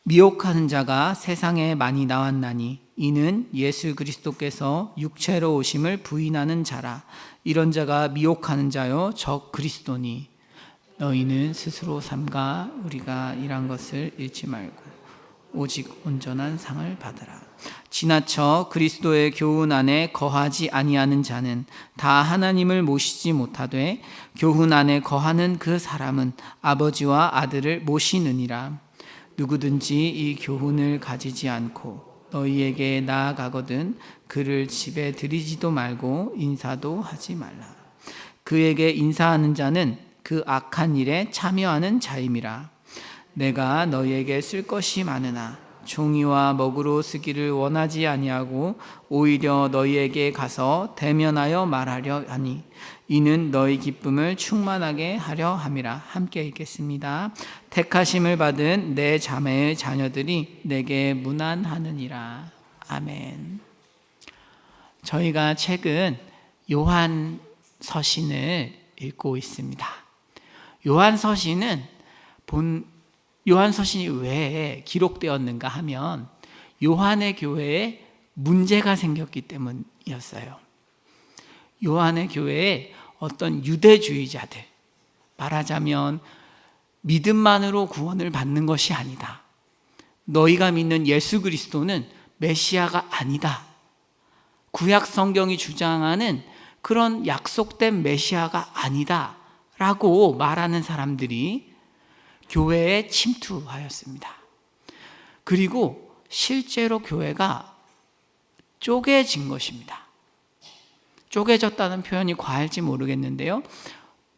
미혹하는 자가 세상에 많이 나왔나니 이는 예수 그리스도께서 육체로 오심을 부인하는 자라. 이런 자가 미혹하는 자요 적 그리스도니 너희는 스스로 삼가 우리가 일한 것을 잃지 말고 오직 온전한 상을 받으라. 지나쳐 그리스도의 교훈 안에 거하지 아니하는 자는 다 하나님을 모시지 못하되 교훈 안에 거하는 그 사람은 아버지와 아들을 모시느니라. 누구든지 이 교훈을 가지지 않고 너희에게 나아가거든 그를 집에 들이지도 말고 인사도 하지 말라. 그에게 인사하는 자는 그 악한 일에 참여하는 자임이라. 내가 너희에게 쓸 것이 많으나 종이와 먹으로 쓰기를 원하지 아니하고 오히려 너희에게 가서 대면하여 말하려 하니 이는 너희 기쁨을 충만하게 하려 함이라. 함께 읽겠습니다. 택하심을 받은 내 자매의 자녀들이 내게 문안하느니라. 아멘. 저희가 최근 요한 서신을 읽고 있습니다. 요한 서신이 왜 기록되었는가 하면 요한의 교회에 문제가 생겼기 때문이었어요. 요한의 교회에 어떤 유대주의자들, 말하자면 믿음만으로 구원을 받는 것이 아니다, 너희가 믿는 예수 그리스도는 메시아가 아니다, 구약 성경이 주장하는 그런 약속된 메시아가 아니다 라고 말하는 사람들이 교회에 침투하였습니다. 그리고 실제로 교회가 쪼개진 것입니다. 쪼개졌다는 표현이 과할지 모르겠는데요,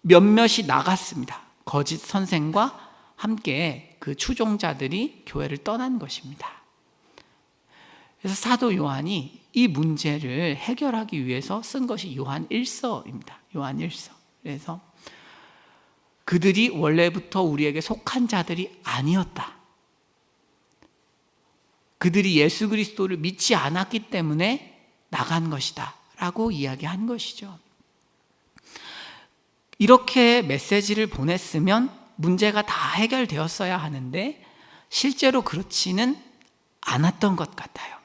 몇몇이 나갔습니다. 거짓 선생과 함께 그 추종자들이 교회를 떠난 것입니다. 그래서 사도 요한이 이 문제를 해결하기 위해서 쓴 것이 요한 1서입니다. 요한 1서. 그래서 그들이 원래부터 우리에게 속한 자들이 아니었다, 그들이 예수 그리스도를 믿지 않았기 때문에 나간 것이다 라고 이야기한 것이죠. 이렇게 메시지를 보냈으면 문제가 다 해결되었어야 하는데 실제로 그렇지는 않았던 것 같아요.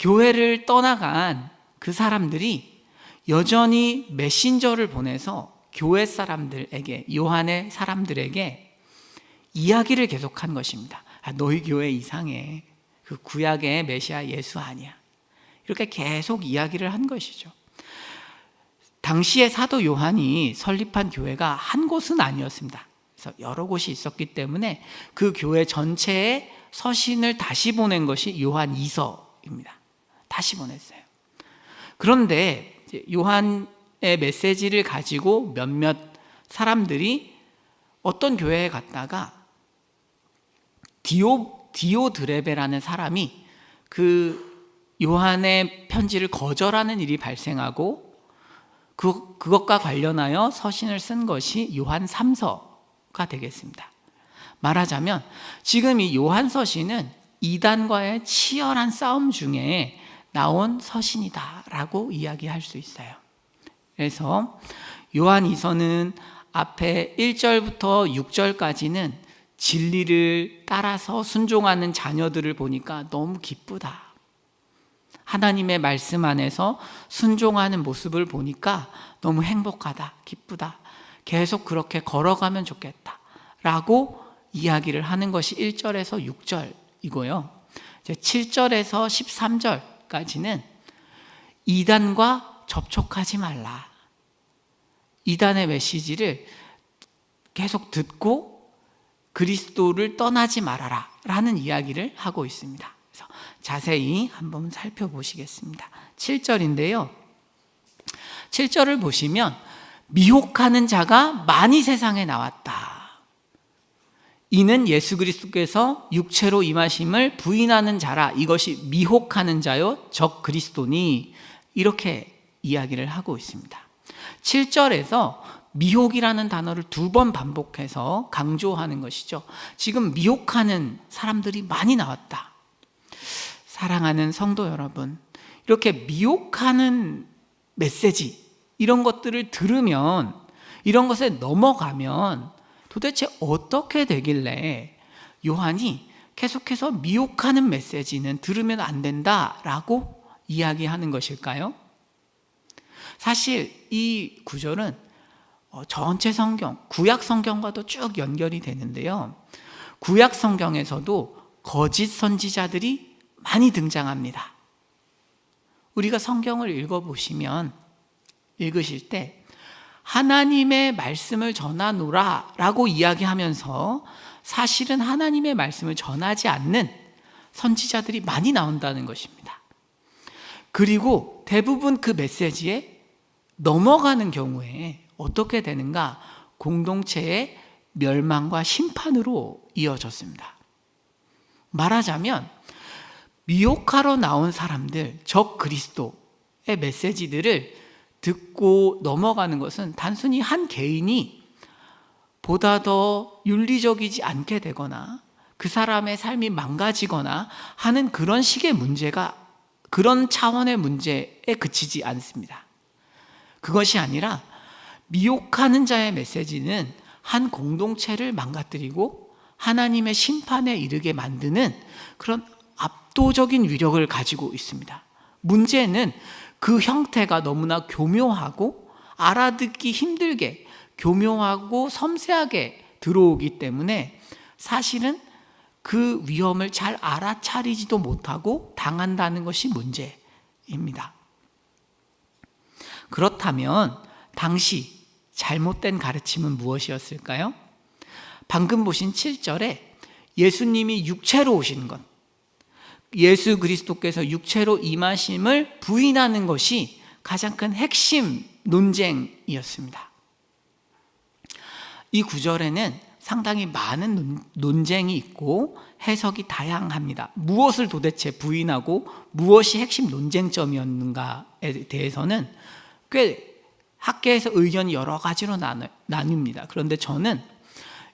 교회를 떠나간 그 사람들이 여전히 메신저를 보내서 교회 사람들에게, 요한의 사람들에게 이야기를 계속한 것입니다. 너희 교회 이상해, 그 구약의 메시아 예수 아니야, 이렇게 계속 이야기를 한 것이죠. 당시에 사도 요한이 설립한 교회가 한 곳은 아니었습니다. 그래서 여러 곳이 있었기 때문에 그 교회 전체에 서신을 다시 보낸 것이 요한 2서입니다. 다시 보냈어요. 그런데 요한의 메시지를 가지고 몇몇 사람들이 어떤 교회에 갔다가 디오드레베라는 사람이 그 요한의 편지를 거절하는 일이 발생하고 그것과 관련하여 서신을 쓴 것이 요한 3서가 되겠습니다. 말하자면 지금 이 요한 서신은 이단과의 치열한 싸움 중에 나온 서신이다라고 이야기할 수 있어요. 그래서 요한 2서는 앞에 1절부터 6절까지는 진리를 따라서 순종하는 자녀들을 보니까 너무 기쁘다, 하나님의 말씀 안에서 순종하는 모습을 보니까 너무 행복하다, 기쁘다, 계속 그렇게 걸어가면 좋겠다 라고 이야기를 하는 것이 1절에서 6절이고요. 7절에서 13절까지는 이단과 접촉하지 말라, 이단의 메시지를 계속 듣고 그리스도를 떠나지 말아라 라는 이야기를 하고 있습니다. 그래서 자세히 한번 살펴보시겠습니다. 7절인데요. 7절을 보시면 미혹하는 자가 많이 세상에 나왔다. 이는 예수 그리스도께서 육체로 임하심을 부인하는 자라. 이것이 미혹하는 자요 적 그리스도니, 이렇게 이야기를 하고 있습니다. 7절에서 미혹이라는 단어를 2번 반복해서 강조하는 것이죠. 지금 미혹하는 사람들이 많이 나왔다. 사랑하는 성도 여러분, 이렇게 미혹하는 메시지, 이런 것들을 들으면, 이런 것에 넘어가면 도대체 어떻게 되길래 요한이 계속해서 미혹하는 메시지는 들으면 안 된다라고 이야기하는 것일까요? 사실 이 구절은 전체 성경, 구약 성경과도 쭉 연결이 되는데요. 구약 성경에서도 거짓 선지자들이 많이 등장합니다. 우리가 성경을 읽으실 때 하나님의 말씀을 전하노라 라고 이야기하면서 사실은 하나님의 말씀을 전하지 않는 선지자들이 많이 나온다는 것입니다. 그리고 대부분 그 메시지에 넘어가는 경우에 어떻게 되는가? 공동체의 멸망과 심판으로 이어졌습니다. 말하자면 미혹하러 나온 사람들, 적 그리스도의 메시지들을 듣고 넘어가는 것은 단순히 한 개인이 보다 더 윤리적이지 않게 되거나 그 사람의 삶이 망가지거나 하는 그런 식의 문제가, 그런 차원의 문제에 그치지 않습니다. 그것이 아니라 미혹하는 자의 메시지는 한 공동체를 망가뜨리고 하나님의 심판에 이르게 만드는 그런 압도적인 위력을 가지고 있습니다. 문제는 그 형태가 너무나 교묘하고 알아듣기 힘들게 교묘하고 섬세하게 들어오기 때문에 사실은 그 위험을 잘 알아차리지도 못하고 당한다는 것이 문제입니다. 그렇다면 당시 잘못된 가르침은 무엇이었을까요? 방금 보신 7절에 예수님이 육체로 오신 것, 예수 그리스도께서 육체로 임하심을 부인하는 것이 가장 큰 핵심 논쟁이었습니다. 이 구절에는 상당히 많은 논쟁이 있고 해석이 다양합니다. 무엇을 도대체 부인하고 무엇이 핵심 논쟁점이었는가에 대해서는 꽤 학계에서 의견이 여러 가지로 나뉩니다. 그런데 저는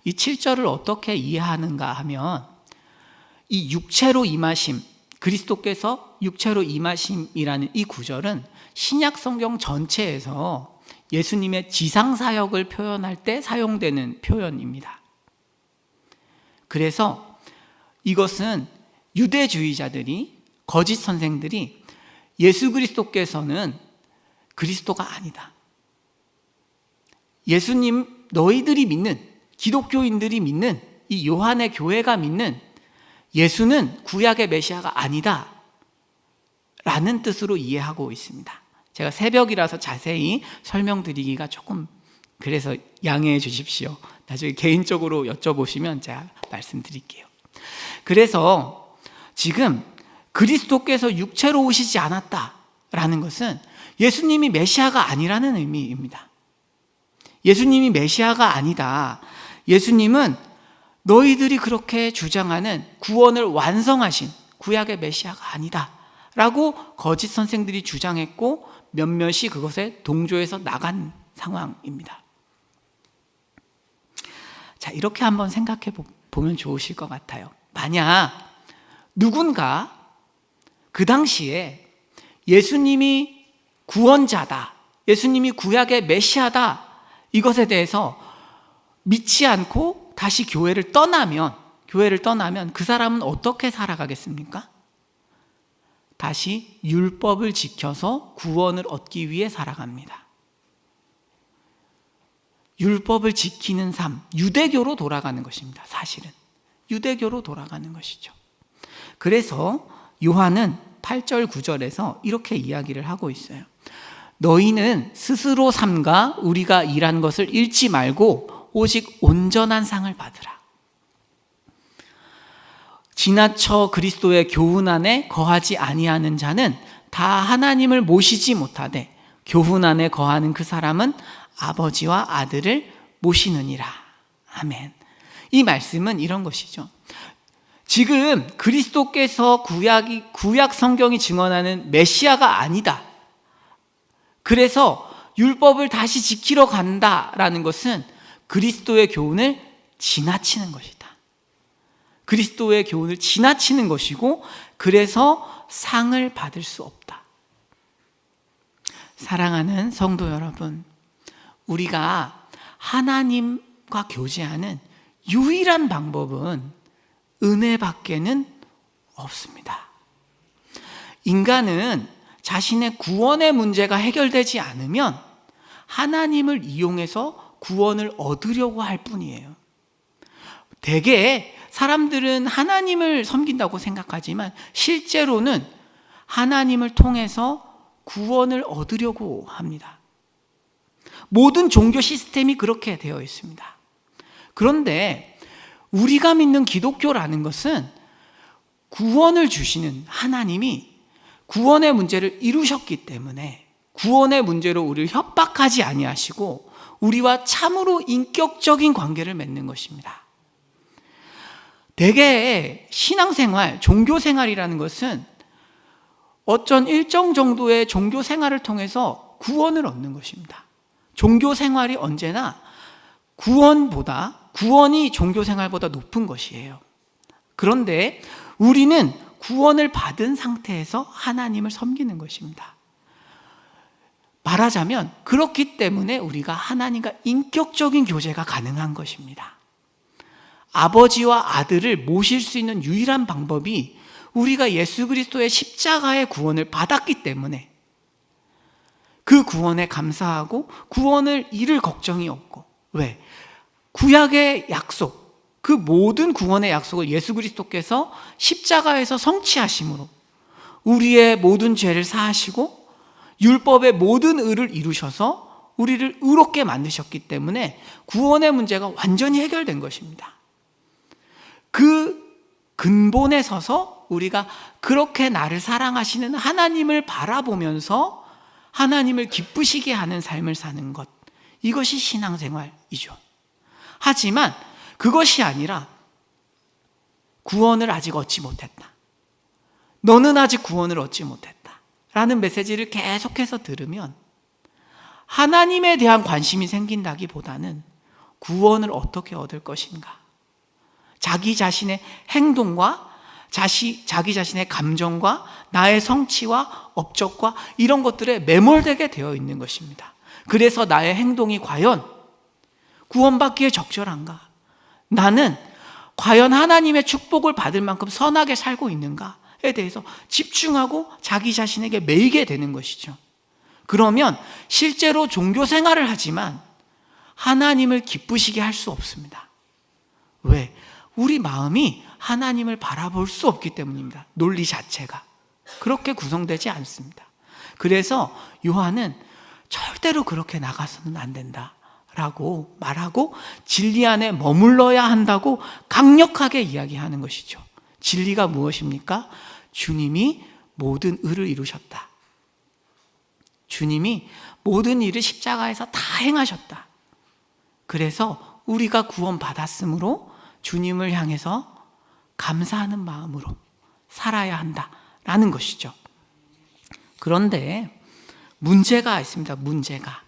이 7절을 어떻게 이해하는가 하면 이 육체로 임하심, 그리스도께서 육체로 임하심이라는 이 구절은 신약 성경 전체에서 예수님의 지상사역을 표현할 때 사용되는 표현입니다. 그래서 이것은 유대주의자들이, 거짓 선생들이 예수 그리스도께서는 그리스도가 아니다. 예수님, 너희들이 믿는, 기독교인들이 믿는, 이 요한의 교회가 믿는 예수는 구약의 메시아가 아니다 라는 뜻으로 이해하고 있습니다. 제가 새벽이라서 자세히 설명드리기가 조금 그래서 양해해 주십시오. 나중에 개인적으로 여쭤보시면 제가 말씀드릴게요. 그래서 지금 그리스도께서 육체로 오시지 않았다라는 것은 예수님이 메시아가 아니라는 의미입니다. 예수님이 메시아가 아니다. 예수님은 너희들이 그렇게 주장하는 구원을 완성하신 구약의 메시아가 아니다 라고 거짓 선생들이 주장했고 몇몇이 그것에 동조해서 나간 상황입니다. 자, 이렇게 한번 생각해 보면 좋으실 것 같아요. 만약 누군가 그 당시에 예수님이 구원자다, 예수님이 구약의 메시아다, 이것에 대해서 믿지 않고 다시 교회를 떠나면 그 사람은 어떻게 살아가겠습니까? 다시 율법을 지켜서 구원을 얻기 위해 살아갑니다. 율법을 지키는 삶, 유대교로 돌아가는 것입니다. 사실은 유대교로 돌아가는 것이죠. 그래서 요한은 8절 9절에서 이렇게 이야기를 하고 있어요. 너희는 스스로 삼가 우리가 일한 것을 잃지 말고 오직 온전한 상을 받으라. 지나쳐 그리스도의 교훈 안에 거하지 아니하는 자는 다 하나님을 모시지 못하되 교훈 안에 거하는 그 사람은 아버지와 아들을 모시느니라. 아멘. 이 말씀은 이런 것이죠. 지금 그리스도께서 구약 성경이 증언하는 메시아가 아니다. 그래서 율법을 다시 지키러 간다라는 것은 그리스도의 교훈을 지나치는 것이다. 그리스도의 교훈을 지나치는 것이고 그래서 상을 받을 수 없다. 사랑하는 성도 여러분, 우리가 하나님과 교제하는 유일한 방법은 은혜밖에는 없습니다. 인간은 자신의 구원의 문제가 해결되지 않으면 하나님을 이용해서 구원을 얻으려고 할 뿐이에요. 대개 사람들은 하나님을 섬긴다고 생각하지만 실제로는 하나님을 통해서 구원을 얻으려고 합니다. 모든 종교 시스템이 그렇게 되어 있습니다. 그런데 우리가 믿는 기독교라는 것은 구원을 주시는 하나님이 구원의 문제를 이루셨기 때문에 구원의 문제로 우리를 협박하지 아니하시고 우리와 참으로 인격적인 관계를 맺는 것입니다. 대개 신앙생활, 종교생활이라는 것은 어떤 일정 정도의 종교생활을 통해서 구원을 얻는 것입니다. 종교생활이 언제나 구원이 종교생활보다 높은 것이에요. 그런데 우리는 구원을 받은 상태에서 하나님을 섬기는 것입니다. 말하자면 그렇기 때문에 우리가 하나님과 인격적인 교제가 가능한 것입니다. 아버지와 아들을 모실 수 있는 유일한 방법이 우리가 예수 그리스도의 십자가의 구원을 받았기 때문에 그 구원에 감사하고 구원을 잃을 걱정이 없고, 왜? 구약의 약속, 그 모든 구원의 약속을 예수 그리스도께서 십자가에서 성취하심으로 우리의 모든 죄를 사하시고 율법의 모든 의를 이루셔서 우리를 의롭게 만드셨기 때문에 구원의 문제가 완전히 해결된 것입니다. 그 근본에 서서 우리가 그렇게 나를 사랑하시는 하나님을 바라보면서 하나님을 기쁘시게 하는 삶을 사는 것, 이것이 신앙생활이죠. 하지만 그것이 아니라 구원을 아직 얻지 못했다, 너는 아직 구원을 얻지 못했다 라는 메시지를 계속해서 들으면 하나님에 대한 관심이 생긴다기보다는 구원을 어떻게 얻을 것인가, 자기 자신의 행동과 자기 자신의 감정과 나의 성취와 업적과 이런 것들에 매몰되게 되어 있는 것입니다. 그래서 나의 행동이 과연 구원받기에 적절한가? 나는 과연 하나님의 축복을 받을 만큼 선하게 살고 있는가에 대해서 집중하고 자기 자신에게 매이게 되는 것이죠. 그러면 실제로 종교 생활을 하지만 하나님을 기쁘시게 할 수 없습니다. 왜? 우리 마음이 하나님을 바라볼 수 없기 때문입니다. 논리 자체가 그렇게 구성되지 않습니다. 그래서 요한은 절대로 그렇게 나가서는 안 된다 라고 말하고 진리 안에 머물러야 한다고 강력하게 이야기하는 것이죠. 진리가 무엇입니까? 주님이 모든 의를 이루셨다. 주님이 모든 일을 십자가에서 다 행하셨다. 그래서 우리가 구원받았으므로 주님을 향해서 감사하는 마음으로 살아야 한다라는 것이죠. 그런데 문제가 있습니다. 문제가.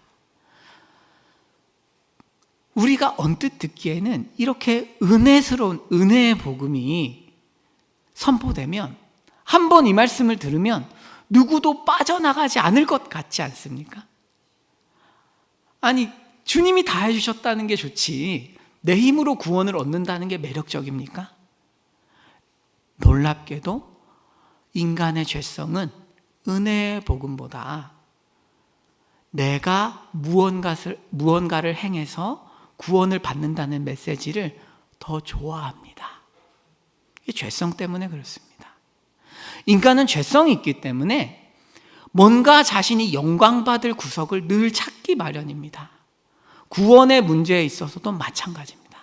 우리가 언뜻 듣기에는 이렇게 은혜스러운 은혜의 복음이 선포되면 한 번 이 말씀을 들으면 누구도 빠져나가지 않을 것 같지 않습니까? 아니, 주님이 다 해주셨다는 게 좋지 내 힘으로 구원을 얻는다는 게 매력적입니까? 놀랍게도 인간의 죄성은 은혜의 복음보다 내가 무언가를 행해서 구원을 받는다는 메시지를 더 좋아합니다. 이게 죄성 때문에 그렇습니다. 인간은 죄성이 있기 때문에 뭔가 자신이 영광받을 구석을 늘 찾기 마련입니다. 구원의 문제에 있어서도 마찬가지입니다.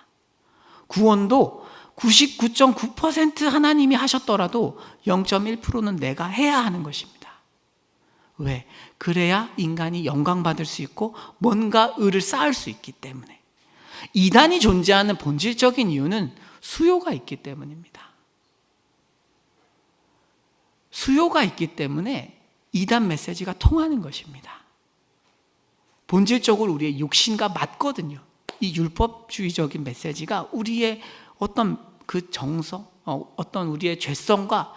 구원도 99.9% 하나님이 하셨더라도 0.1%는 내가 해야 하는 것입니다. 왜? 그래야 인간이 영광받을 수 있고 뭔가 의를 쌓을 수 있기 때문에. 이단이 존재하는 본질적인 이유는 수요가 있기 때문입니다. 수요가 있기 때문에 이단 메시지가 통하는 것입니다. 본질적으로 우리의 육신과 맞거든요. 이 율법주의적인 메시지가 우리의 어떤 그 정서, 어떤 우리의 죄성과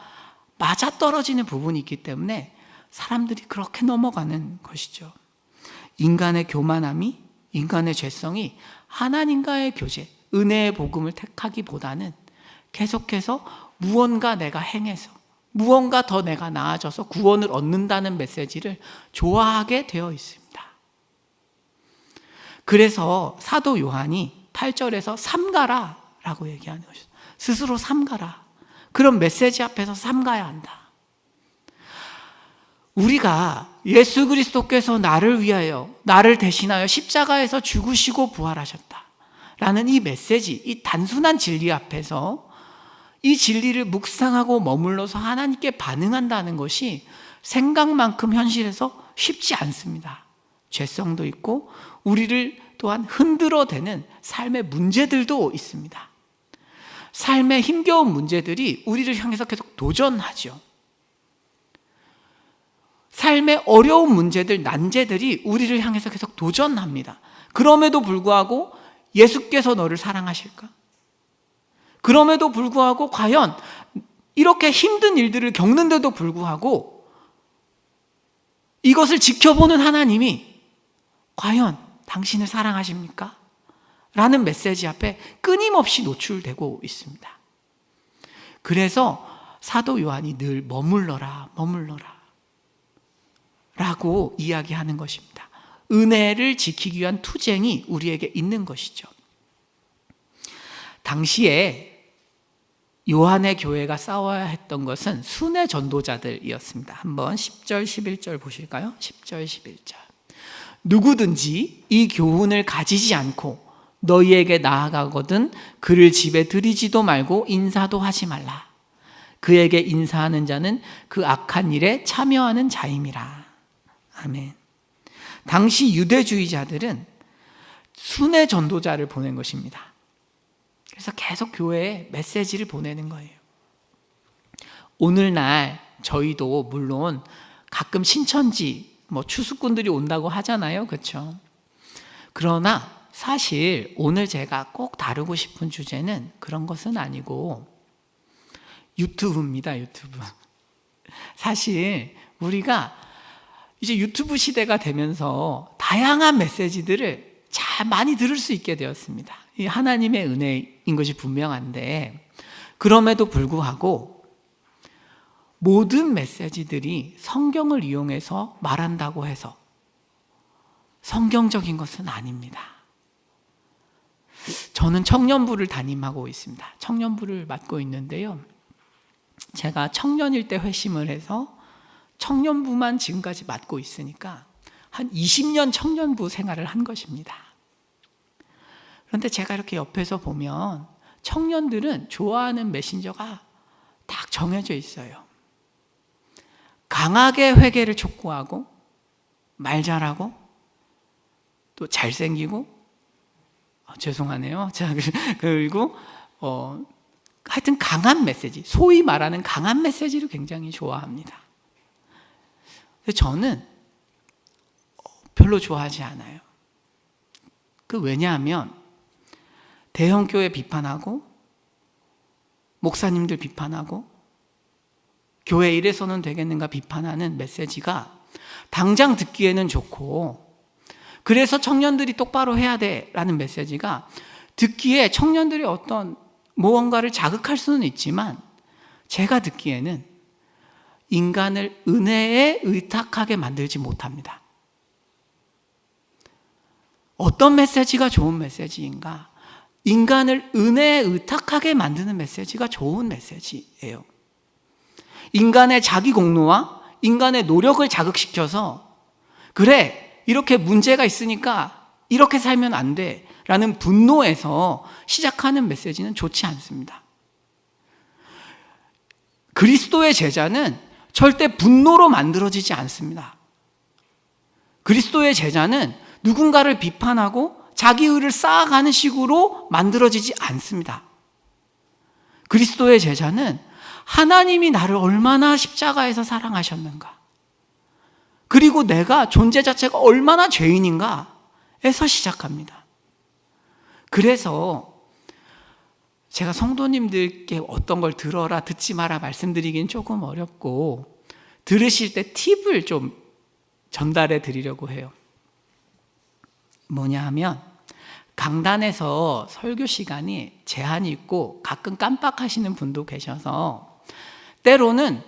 맞아떨어지는 부분이 있기 때문에 사람들이 그렇게 넘어가는 것이죠. 인간의 교만함이, 인간의 죄성이 하나님과의 교제, 은혜의 복음을 택하기보다는 계속해서 무언가 내가 행해서 무언가 더 내가 나아져서 구원을 얻는다는 메시지를 좋아하게 되어 있습니다. 그래서 사도 요한이 8절에서 삼가라 라고 얘기하는 것이죠. 스스로 삼가라. 그런 메시지 앞에서 삼가야 한다. 우리가 예수 그리스도께서 나를 위하여, 나를 대신하여 십자가에서 죽으시고 부활하셨다 라는 이 메시지, 이 단순한 진리 앞에서 이 진리를 묵상하고 머물러서 하나님께 반응한다는 것이 생각만큼 현실에서 쉽지 않습니다. 죄성도 있고 우리를 또한 흔들어대는 삶의 문제들도 있습니다. 삶의 힘겨운 문제들이 우리를 향해서 계속 도전하죠. 삶의 어려운 문제들, 난제들이 우리를 향해서 계속 도전합니다. 그럼에도 불구하고 예수께서 너를 사랑하실까? 그럼에도 불구하고 과연 이렇게 힘든 일들을 겪는데도 불구하고 이것을 지켜보는 하나님이 과연 당신을 사랑하십니까? 라는 메시지 앞에 끊임없이 노출되고 있습니다. 그래서 사도 요한이 늘 머물러라, 머물러라 라고 이야기하는 것입니다. 은혜를 지키기 위한 투쟁이 우리에게 있는 것이죠. 당시에 요한의 교회가 싸워야 했던 것은 순회 전도자들이었습니다. 한번 10절, 11절 보실까요? 10절, 11절. 누구든지 이 교훈을 가지지 않고 너희에게 나아가거든 그를 집에 들이지도 말고 인사도 하지 말라. 그에게 인사하는 자는 그 악한 일에 참여하는 자임이라. 아멘. 당시 유대주의자들은 순회 전도자를 보낸 것입니다. 그래서 계속 교회에 메시지를 보내는 거예요. 오늘날 저희도 물론 가끔 신천지 추수꾼들이 온다고 하잖아요. 그렇죠? 그러나 사실 오늘 제가 꼭 다루고 싶은 주제는 그런 것은 아니고 유튜브입니다. 유튜브. 사실 우리가 이제 유튜브 시대가 되면서 다양한 메시지들을 잘 많이 들을 수 있게 되었습니다. 이 하나님의 은혜인 것이 분명한데 그럼에도 불구하고 모든 메시지들이 성경을 이용해서 말한다고 해서 성경적인 것은 아닙니다. 저는 청년부를 담임하고 있습니다. 청년부를 맡고 있는데요. 제가 청년일 때 회심을 해서 청년부만 지금까지 맡고 있으니까 한 20년 청년부 생활을 한 것입니다. 그런데 제가 이렇게 옆에서 보면 청년들은 좋아하는 메신저가 딱 정해져 있어요. 강하게 회개를 촉구하고 말 잘하고 또 잘생기고 죄송하네요. 자, 그리고 하여튼 강한 메시지, 소위 말하는 강한 메시지를 굉장히 좋아합니다. 근데 저는 별로 좋아하지 않아요. 왜냐하면 대형교회 비판하고 목사님들 비판하고 교회 이래서는 되겠는가 비판하는 메시지가 당장 듣기에는 좋고 그래서 청년들이 똑바로 해야 돼라는 메시지가 듣기에 청년들이 어떤 무언가를 자극할 수는 있지만 제가 듣기에는 인간을 은혜에 의탁하게 만들지 못합니다. 어떤 메시지가 좋은 메시지인가? 인간을 은혜에 의탁하게 만드는 메시지가 좋은 메시지예요. 인간의 자기 공로와 인간의 노력을 자극시켜서 그래, 이렇게 문제가 있으니까 이렇게 살면 안 돼 라는 분노에서 시작하는 메시지는 좋지 않습니다. 그리스도의 제자는 절대 분노로 만들어지지 않습니다. 그리스도의 제자는 누군가를 비판하고 자기 의를 쌓아가는 식으로 만들어지지 않습니다. 그리스도의 제자는 하나님이 나를 얼마나 십자가에서 사랑하셨는가, 그리고 내가 존재 자체가 얼마나 죄인인가에서 시작합니다. 그래서 제가 성도님들께 어떤 걸 들어라 듣지 마라 말씀드리긴 조금 어렵고 들으실 때 팁을 좀 전달해 드리려고 해요. 뭐냐 하면 강단에서 설교 시간이 제한이 있고 가끔 깜빡하시는 분도 계셔서 때로는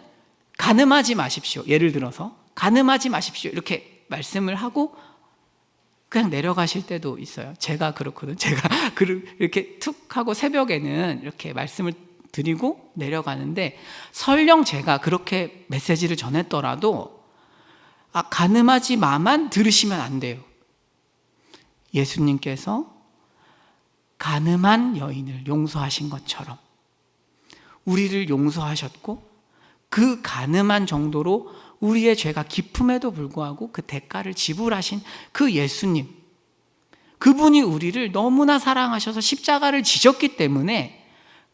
간음하지 마십시오. 예를 들어서 간음하지 마십시오. 이렇게 말씀을 하고 그냥 내려가실 때도 있어요. 제가 그렇거든요. 제가 이렇게 툭 하고 새벽에는 이렇게 말씀을 드리고 내려가는데 설령 제가 그렇게 메시지를 전했더라도 간음하지 마만 들으시면 안 돼요. 예수님께서 간음한 여인을 용서하신 것처럼 우리를 용서하셨고 그 간음한 정도로 우리의 죄가 깊음에도 불구하고 그 대가를 지불하신 그 예수님, 그분이 우리를 너무나 사랑하셔서 십자가를 지셨기 때문에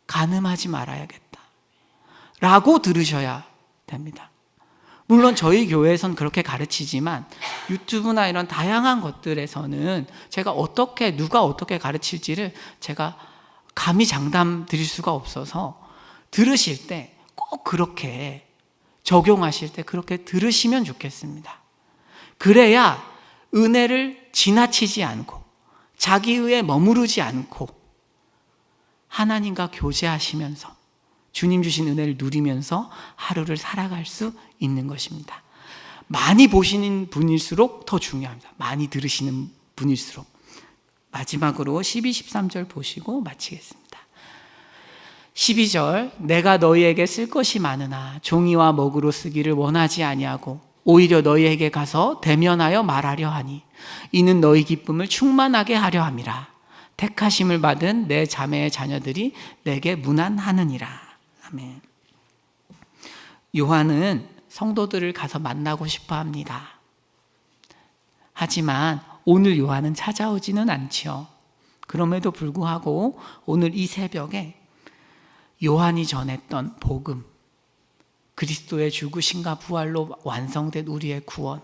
간음하지 말아야겠다 라고 들으셔야 됩니다. 물론 저희 교회에선 그렇게 가르치지만 유튜브나 이런 다양한 것들에서는 제가 누가 어떻게 가르칠지를 제가 감히 장담 드릴 수가 없어서 들으실 때 꼭 그렇게 적용하실 때 그렇게 들으시면 좋겠습니다. 그래야 은혜를 지나치지 않고 자기의에 머무르지 않고 하나님과 교제하시면서 주님 주신 은혜를 누리면서 하루를 살아갈 수 있는 것입니다. 많이 보시는 분일수록 더 중요합니다. 많이 들으시는 분일수록. 마지막으로 12, 13절 보시고 마치겠습니다. 12절 내가 너희에게 쓸 것이 많으나 종이와 먹으로 쓰기를 원하지 아니하고 오히려 너희에게 가서 대면하여 말하려 하니 이는 너희 기쁨을 충만하게 하려 함이라. 택하심을 받은 내 자매의 자녀들이 내게 문안하느니라. 아멘. 요한은 성도들을 가서 만나고 싶어 합니다. 하지만 오늘 요한은 찾아오지는 않지요. 그럼에도 불구하고 오늘 이 새벽에 요한이 전했던 복음, 그리스도의 죽으심과 부활로 완성된 우리의 구원,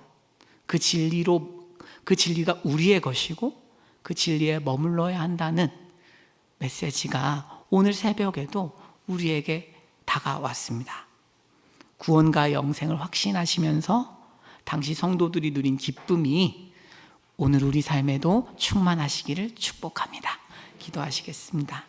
그 진리가 우리의 것이고 그 진리에 머물러야 한다는 메시지가 오늘 새벽에도 우리에게 다가왔습니다. 구원과 영생을 확신하시면서 당시 성도들이 누린 기쁨이 오늘 우리 삶에도 충만하시기를 축복합니다. 기도하시겠습니다.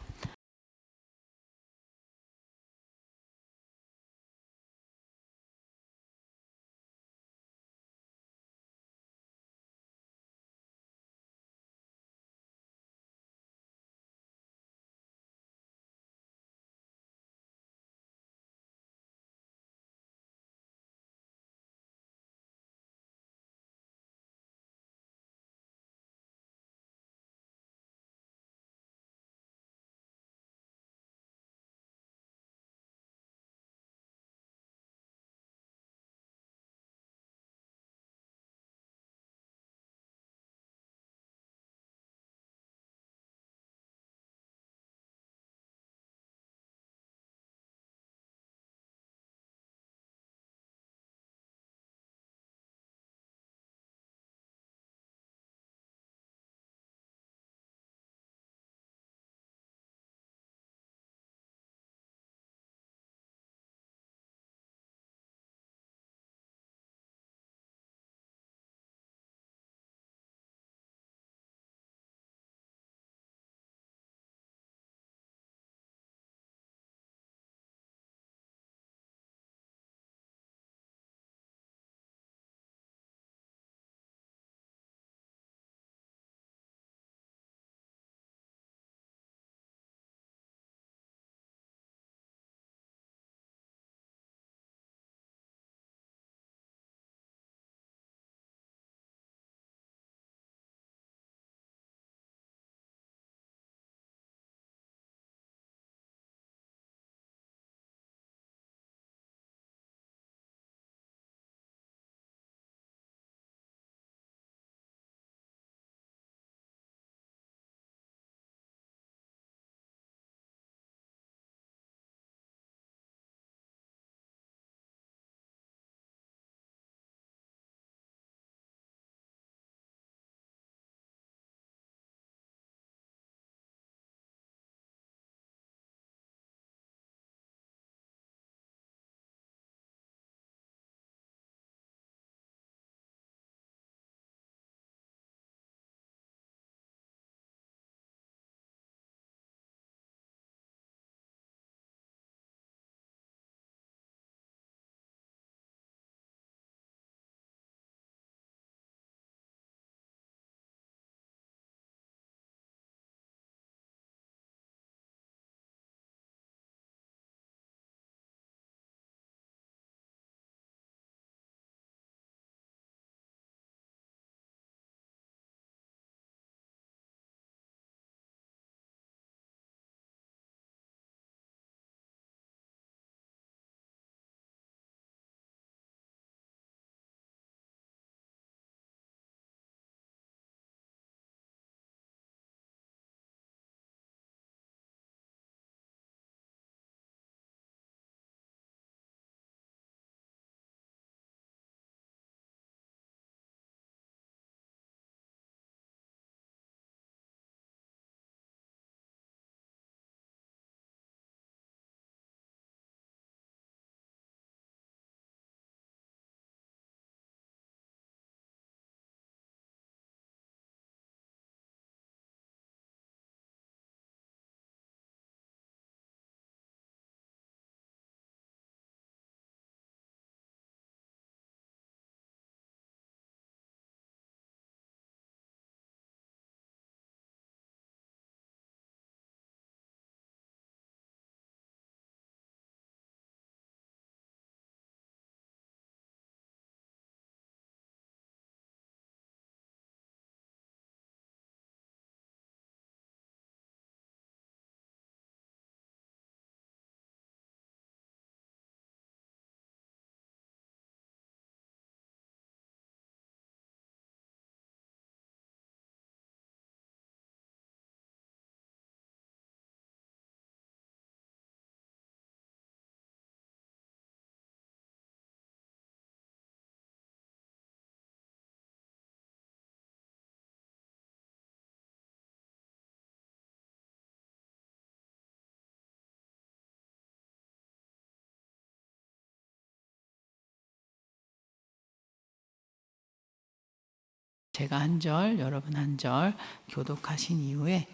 제가 한 절, 여러분 한 절 교독하신 이후에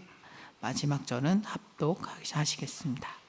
마지막 절은 합독하시겠습니다.